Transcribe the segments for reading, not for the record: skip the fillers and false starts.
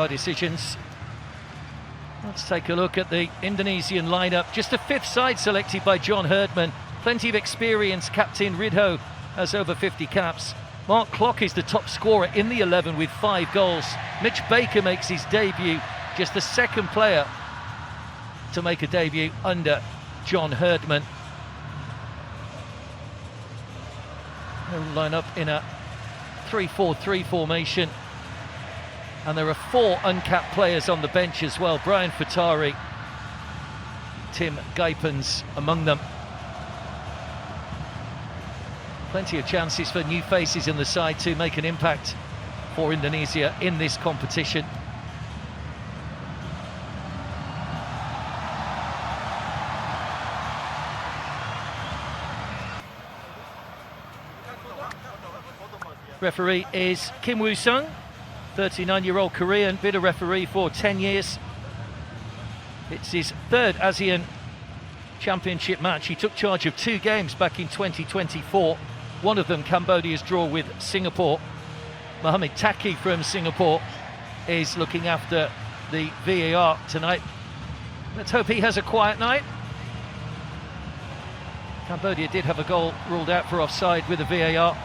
decisions. Let's take a look at the Indonesian lineup. Just a fifth side selected by John Herdman. Plenty of experience. Captain Ridho has over 50 caps. Mark Klock is the top scorer in the 11 with 5 goals. Mitch Baker makes his debut, just the second player to make a debut under John Herdman. They'll line up in a 3-4-3 formation. And there are 4 uncapped players on the bench as well. Brian Fatari, Tim Gaipens among them. Plenty of chances for new faces in the side to make an impact for Indonesia in this competition. Referee is Kim Woo-sung, 39-year-old Korean, been a referee for 10 years. It's his 3rd ASEAN Championship match. He took charge of 2 games back in 2024. One of them, Cambodia's draw with Singapore. Mohamed Taki from Singapore is looking after the VAR tonight. Let's hope he has a quiet night. Cambodia did have a goal ruled out for offside with the VAR.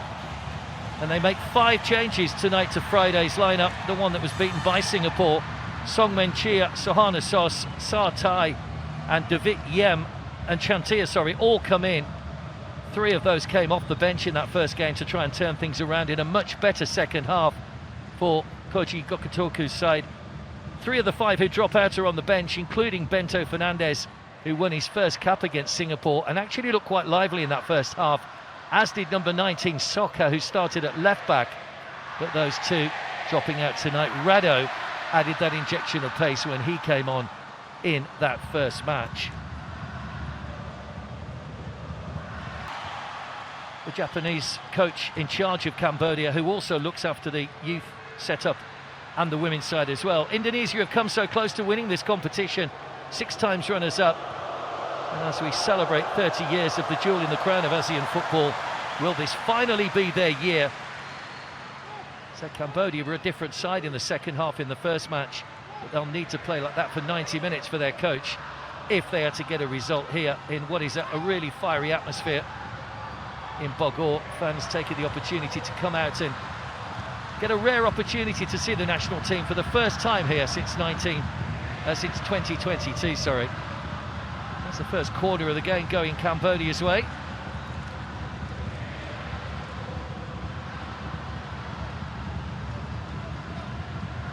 And they make 5 changes tonight to Friday's lineup. The one that was beaten by Singapore. Song Men Chia, Sohana Sos, Sa Tai and David Yem and Chantia, all come in. 3 of those came off the bench in that first game to try and turn things around in a much better second half for Koji Gokutoku's side. 3 of the 5 who drop out are on the bench, including Bento Fernandez, who won his first cap against Singapore and actually looked quite lively in that first half, as did number 19 Soka, who started at left back. But those 2 dropping out tonight. Rado added that injection of pace when he came on in that first match. The Japanese coach in charge of Cambodia, who also looks after the youth setup and the women's side as well. Indonesia have come so close to winning this competition, 6 times runners-up. And as we celebrate 30 years of the jewel in the crown of ASEAN football, will this finally be their year? So Cambodia were a different side in the second half in the first match, but they'll need to play like that for 90 minutes for their coach if they are to get a result here in what is a really fiery atmosphere in Bogor. Fans taking the opportunity to come out and get a rare opportunity to see the national team for the first time here since 2022. That's the first quarter of the game going Cambodia's way.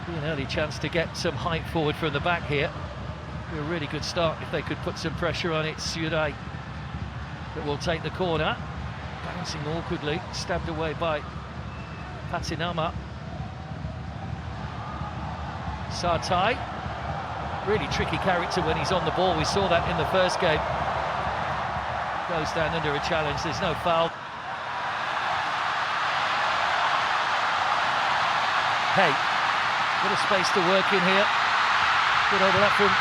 An early chance to get some height forward from the back here. Be a really good start if they could put some pressure on it. Hyundai that will take the corner. Bouncing awkwardly, stabbed away by Patinama. Sa Tai, really tricky character when he's on the ball. We saw that in the first game. Goes down under a challenge, there's no foul. Hey, bit of space to work in here. Good overlap from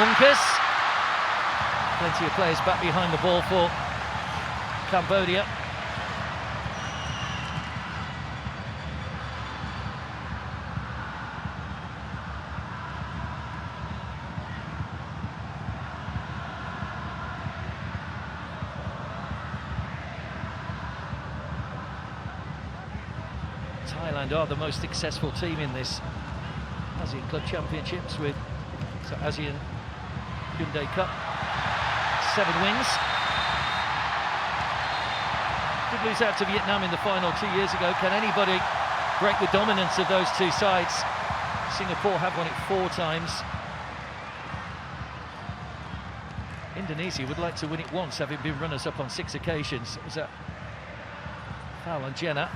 Unkas. Plenty of players back behind the ball for Cambodia. Thailand are the most successful team in this ASEAN Club Championships with ASEAN Hyundai Cup. 7 wins. Did lose out to Vietnam in the final 2 years ago. Can anybody break the dominance of those 2 sides? Singapore have won it 4 times. Indonesia would like to win it once, having been runners-up on 6 occasions. It was a foul on Jenna.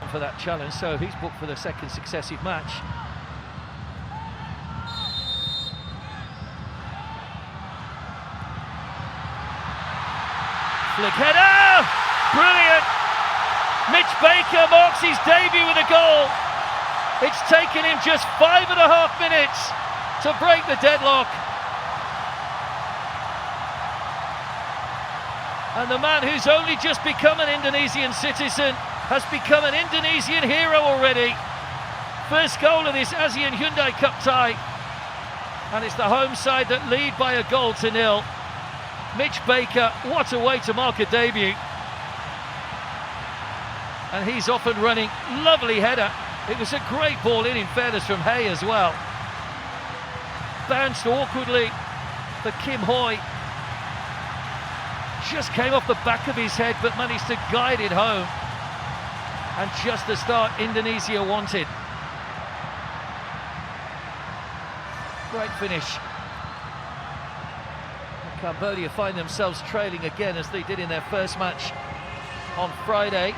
For that challenge, so he's booked for the 2nd successive match. Flick header! Brilliant! Mitch Baker marks his debut with a goal. It's taken him just 5.5 minutes to break the deadlock. And the man who's only just become an Indonesian citizen has become an Indonesian hero already. First goal of this Asean Hyundai Cup tie. And it's the home side that lead by a goal to nil. Mitch Baker, what a way to mark a debut. And he's off and running. Lovely header. It was a great ball in fairness, from Hay as well. Bounced awkwardly for Kim Hoi. Just came off the back of his head, but managed to guide it home. And just the start Indonesia wanted. Great finish. And Cambodia find themselves trailing again, as they did in their first match on Friday.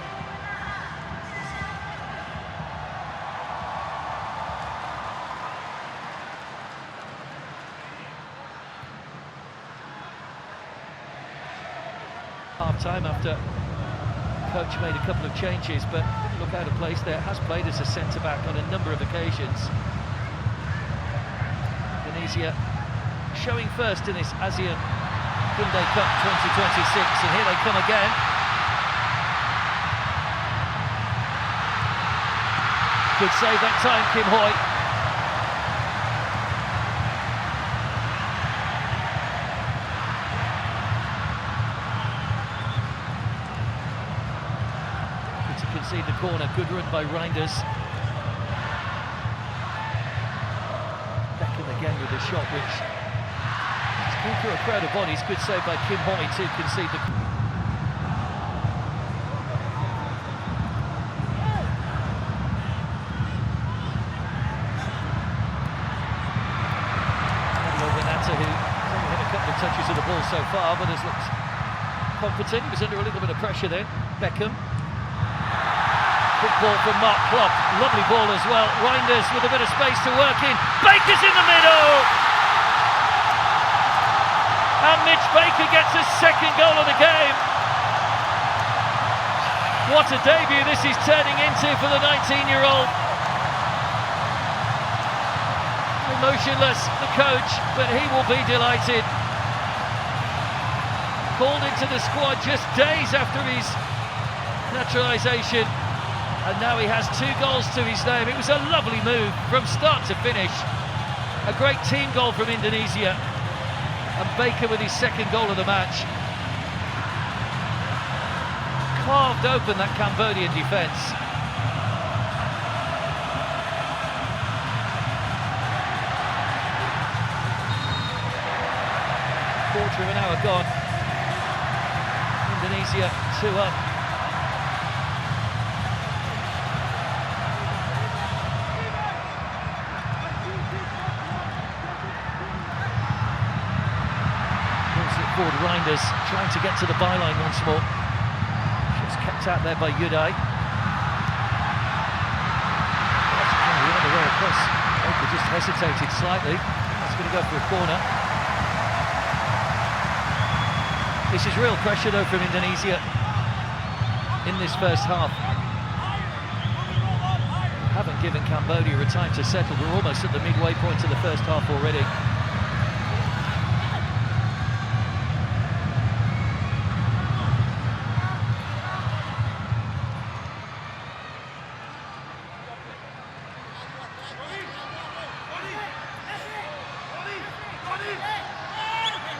Half-time after coach made a couple of changes, but didn't look out of place there. Has played as a centre-back on a number of occasions. Indonesia showing first in this Asean Hyundai Cup 2026, and here they come again. Good save that time, Kim Hoi. Concede the corner, good run by Reinders. Beckham again with a shot which has come through a crowd of bodies. Good save by Kim Hoi to concede the... Renata, who only had a couple of touches of the ball so far, but has looked competent. He was under a little bit of pressure then. Beckham. Good ball from Mark Klopp, lovely ball as well. Reinders with a bit of space to work in. Baker's in the middle! And Mitch Baker gets his second goal of the game. What a debut this is turning into for the 19-year-old. Emotionless, the coach, but he will be delighted. Called into the squad just days after his naturalisation. And now he has 2 goals to his name. It was a lovely move from start to finish. A great team goal from Indonesia. And Baker with his second goal of the match. Carved open that Cambodian defence. Quarter of an hour gone. Indonesia 2 up. Reinders trying to get to the byline once more. Just kept out there by Hyundai. The other way across. Baker just hesitated slightly. That's going to go for a corner. This is real pressure though from Indonesia in this first half. Haven't given Cambodia a time to settle. We're almost at the midway point of the first half already.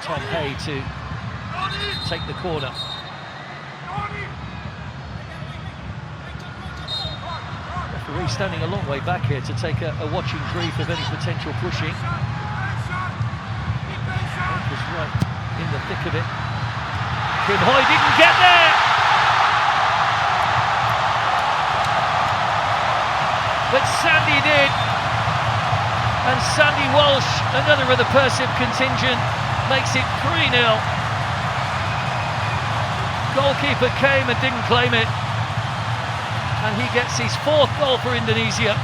Tom Hay to take the corner. Referee standing a long way back here to take a watching brief of any potential pushing. Was right in the thick of it. Kim Hoi didn't get there! But Sandy did. And Sandy Walsh, another of the Persib contingent, makes it 3-0. Goalkeeper came and didn't claim it. And he gets his 4th goal for Indonesia.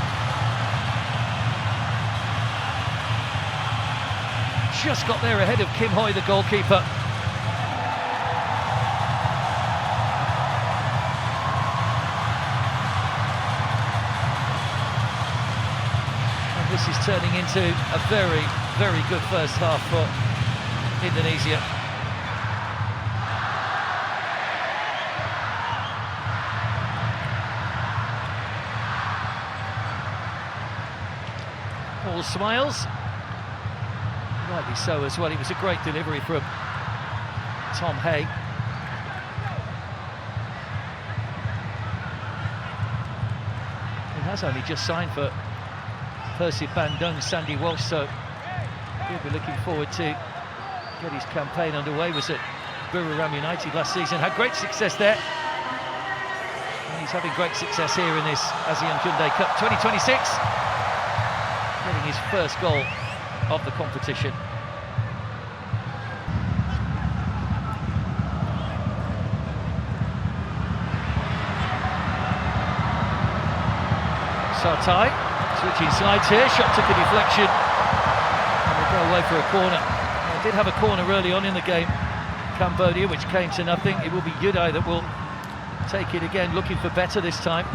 Just got there ahead of Kim Hoi, the goalkeeper. And this is turning into a very, very good first half for Indonesia. All smiles. Rightly so as well. It was a great delivery from Tom Hay. He has only just signed for Percy Bandung, Sandy Walsh, so he'll be looking forward to get his campaign underway. Was at Buriram United last season, had great success there. And he's having great success here in this Asean Hyundai Cup 2026, getting his first goal of the competition. Sartai switching sides here, shot took a deflection and will go away for a corner. They did have a corner early on in the game, Cambodia, which came to nothing. It will be Hyundai that will take it again, looking for better this time.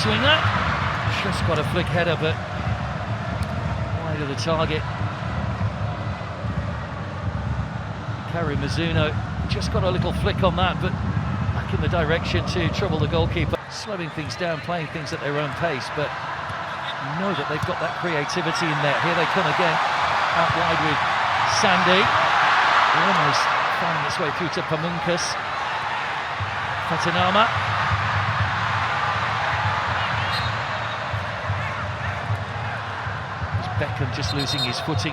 Swinger, just got a flick header, but wide of the target. Karim Mizuno just got a little flick on that, but back in the direction to trouble the goalkeeper. Slowing things down, playing things at their own pace, but you know that they've got that creativity in there. Here they come again, out wide with Sandy. Almost finding its way through to Pamungkas. Fatanama. Beckham just losing his footing.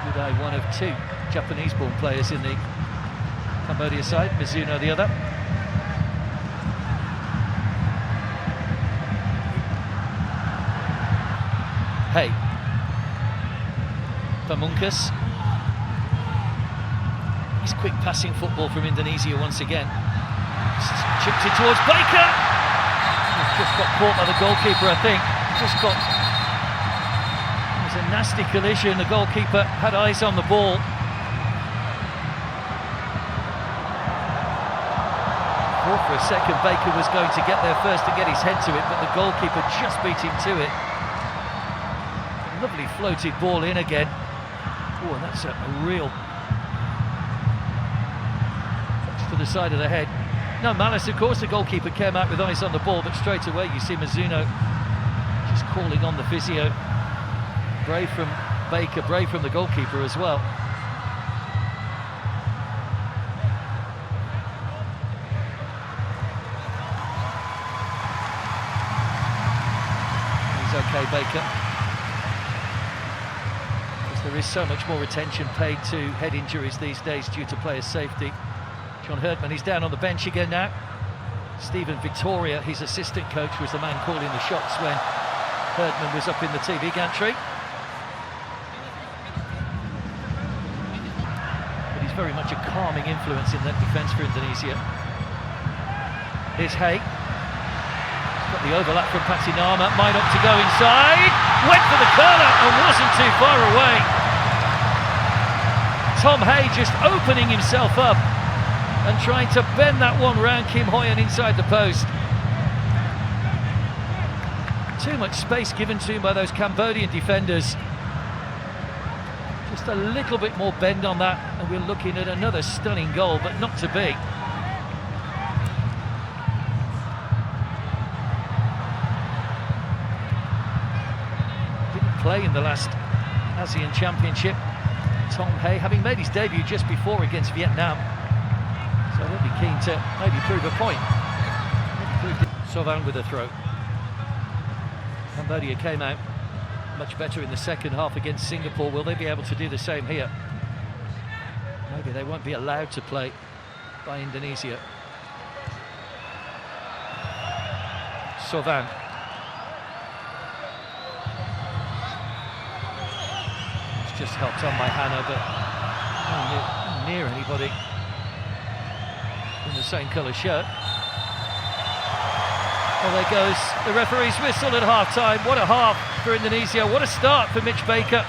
Hyundai, one of two Japanese-born players in the Cambodia side, Mizuno the other. Hey, Pamungkas. It's quick passing football from Indonesia once again. Chipped it towards Baker. Just got caught by the goalkeeper, I think. It was a nasty collision. The goalkeeper had eyes on the ball. Thought for a second Baker was going to get there first to get his head to it, but the goalkeeper just beat him to it. Lovely floated ball in again. Oh, and that's a real touch to the side of the head. No malice, of course. The goalkeeper came out with eyes on the ball, but straight away you see Mizuno just calling on the physio. Brave from Baker, brave from the goalkeeper as well. He's okay, Baker. Because there is so much more attention paid to head injuries these days due to players' safety. John Herdman, he's down on the bench again now. Stephen Victoria, his assistant coach, was the man calling the shots when Herdman was up in the TV gantry. But he's very much a calming influence in that defence for Indonesia. Here's Hay. He's got the overlap from Patinama, might opt to go inside. Went for the curler and wasn't too far away. Tom Hay just opening himself up and trying to bend that one round Kim Hoyen inside the post. Too much space given to him by those Cambodian defenders. Just a little bit more bend on that, and we're looking at another stunning goal, but not to be. Didn't play in the last Asean Championship. Tom Hay, having made his debut just before against Vietnam. So they'll be keen to maybe prove a point. Sovan with a throw. Cambodia came out much better in the second half against Singapore. Will they be able to do the same here? Maybe they won't be allowed to play by Indonesia. Sovan. It's just helped on by Hannah, but not near anybody in the same colour shirt. Well, there goes the referee's whistle at half-time. What a half for Indonesia. What a start for Mitch Baker.